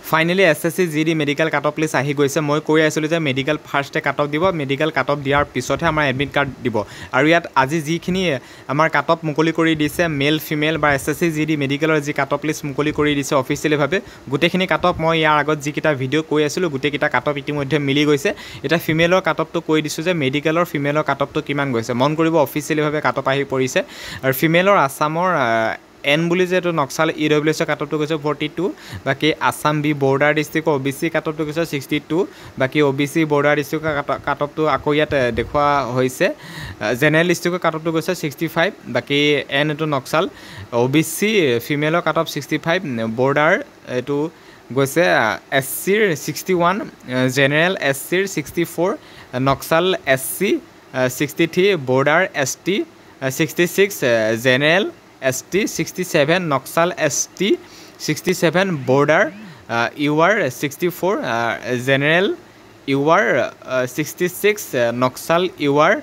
finally SSC GD medical কাট off list আহি গৈছে মই কৈ আছিলোঁ যে মেডিকেল ফাৰ্ষ্টে কাট অফ দিব মেডিকেল কাট অফ দিয়াৰ পিছতহে আমাৰ এডমিট কাৰ্ড দিব আৰু ইয়াত আজি যিখিনি আমাৰ কাট অফ মুকলি কৰি দিছে মেল ফিমেল বা SSC GD মেডিকেলৰ যি কাট অফ লিষ্ট মুকলি কৰি দিছে অফিচিয়েলিভাৱে গোটেইখিনি কাট অফ মই ইয়াৰ আগত যিকেইটা ভিডিঅ' কৈ আছিলোঁ গোটেইকেইটা কাট অফ ইতিমধ্যে মিলি গৈছে এতিয়া ফিমেলৰ কাট অফটো কৈ দিছোঁ যে মেডিকেলৰ ফিমেলৰ কাট অফটো কিমান গৈছে মন কৰিব অফিচিয়েলিভাৱে কাট অফ আহি পৰিছে আৰু ফিমেলৰ আছামৰ এন বুলি যেটো নক্সাল EWS কাট অফটো গৈছে 42 বাকি Assam B border district OBC cut অফটো গৈছে 62 বাকি OBC বৰ্ডাৰ ডিস্ট্ৰিক্ট কাট অফটো আকৌ ইয়াত দেখুৱা হৈছে জেনেৰেল ডিস্ট্ৰিক্ট কাট অফটো গৈছে 65 বাকি এন এটো নক্সাল OBC ফিমেলৰ কাট অফ 65 বৰ্ডাৰ এটো গৈছে SC ৰ 61 জেনেৰেল SC ৰ 64 Naxal SC 63 border ST 66 general ST 67 Naxal ST 67 border UR 64 general UR 66 Naxal UR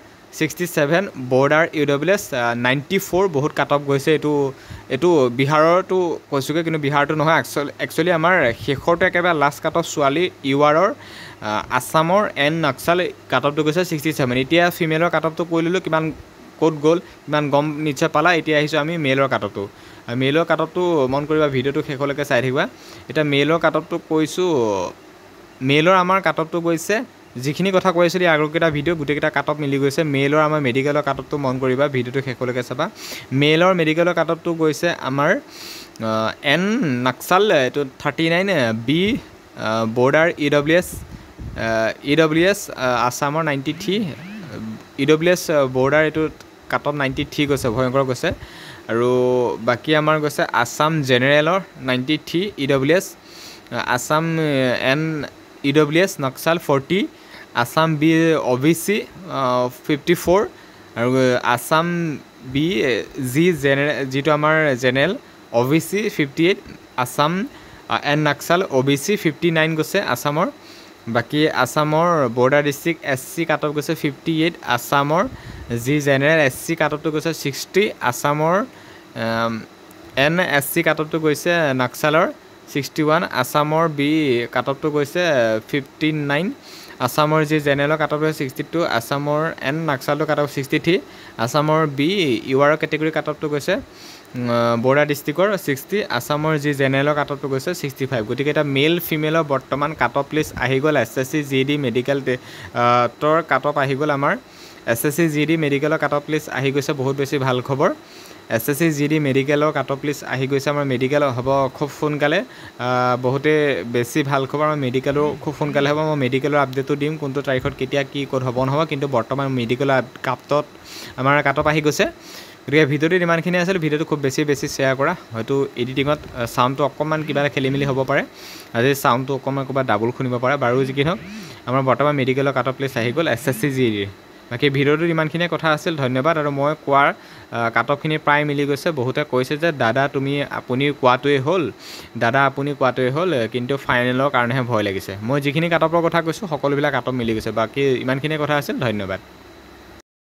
67 border UWS 94 বহুত কাট অফ গৈছে এটো বিহাৰৰটো কৈছোকে কিন্তু বিহাৰটো নহয় একচুয়ালি আমাৰ শেষৰটো একেবাৰে লাষ্ট কাট অফ ছোৱালী URৰ আসামৰ এন নক্সাল কাট অফটো গৈছে 67 এতিয়া ফিমেলৰ কাট অফটো কৈ ললো কিমান কোড গল কিমান গম নিচে পালা এতিয়া আহিছো আমি মেলৰ কাট অফটো মেলৰ কাট অফটো মন কৰিবা ভিডিওটো শেষলৈকে চাই থাকিবা এটা মেলৰ কাট অফটো কৈছো মেলৰ আমাৰ কাট অফটো গৈছে যিখিনি কথা কৈ আছিল আগৰকেটা ভিডিও গুটেকেটা কাট অফ মিলি গৈছে মেলৰ আমাৰ মেডিকেলৰ কাট অফটো মন কৰিবা ভিডিওটো শেষলৈকে চাবা মেলৰ মেডিকেলৰ কাট অফটো গৈছে আমাৰ এন নক্সাল এটো 39 বি বৰ্ডাৰ EWS আসামৰ 93 EWS বৰ্ডাৰ এটো কাট অফ 93 গৈছে ভয়ংকৰ গৈছে আৰু বাকি আমাৰ গৈছে আসাম জেনেৰেলৰ 93 EWS Assam N EWS Naxal 40 Assam B OBC 54 আৰু আসাম বি জি জেনেৰেল যেটো আমাৰ general OBC 58 Assam N Naxal OBC 59 গৈছে আসামৰ বাকি আসামৰ border district SC cut off গৈছে 58 আসামৰ জি জেনেৰেল SC কাট অফটো গৈছে 60 আসামৰ এন SC কাট অফটো গৈছে নক্সালৰ 61 আসামৰ বি কাট অফটো গৈছে 59 আসামৰ জি জেনেৰেলৰ কাট অফ 62 আসামৰ এন নক্সালটো কাট অফ 63 আসামৰ বি UR কেটেগৰী কাট অফটো গৈছে বৰ্ডাৰ ডিস্ট্ৰিক্টৰ 60 আসামৰ জি জেনেৰেলৰ কাট অফটো গৈছে 65 গতিকে এটা মেল ফিমেলৰ বৰ্তমান কাট অফ লিষ্ট আহি গল SSC GD মেডিকেল টৰ কাট অফ আহি গল আমাৰ SSC GD মেডিকেলৰ কাট অফ লিষ্ট আহি গৈছে বহুত বেছি ভাল খবৰ SSC GD মেডিকেলৰ কাট অফ লিষ্ট আহি গৈছে আমাৰ মেডিকেল হ'ব খুব সোনকালে বহুতে বেছি ভাল খবৰ আমাৰ মেডিকেলৰ খুব সোনকালে হ'ব মই মেডিকেলৰ আপডেটটো দিম কোনটো তাৰিখত কেতিয়া কি কোড হ'ব নহব কিন্তু বৰ্তমান মেডিকেলৰ কাটত আমাৰ কাট অফ আহি গৈছে গতিকে ভিডিওটো ইমানখিনি আছিল ভিডিওটো খুব বেছি শ্বেয়াৰ কৰা হয়তো এডিটিংত সাউন্ডটো অকমান কিবা খেলিমেলি হ'ব পাৰে আজি সাউন্ডটো অকমান কিবা ডাবল শুনিব পাৰে বাৰু যি কি হওক আমাৰ বৰ্তমান মেডিকেলৰ কাট অফ লিষ্ট আহি গল SSC GD বাকি ভিডিওটো ইমানখিনি কথা আছিল ধন্যবাদ আৰু মই কোৱাৰ কাট অফখিনি প্ৰায় মিলি গৈছে বহুতে কৈছে যে দাদা আপুনি কোৱাটোৱে হ'ল কিন্তু ফাইনেলৰ কাৰণেহে ভয় লাগিছে মই যিখিনি কাট অফৰ কথা কৈছো সকলোবিলাক কাট অফ মিলি গৈছে বাকি ইমানখিনি কথা আছিল ধন্যবাদ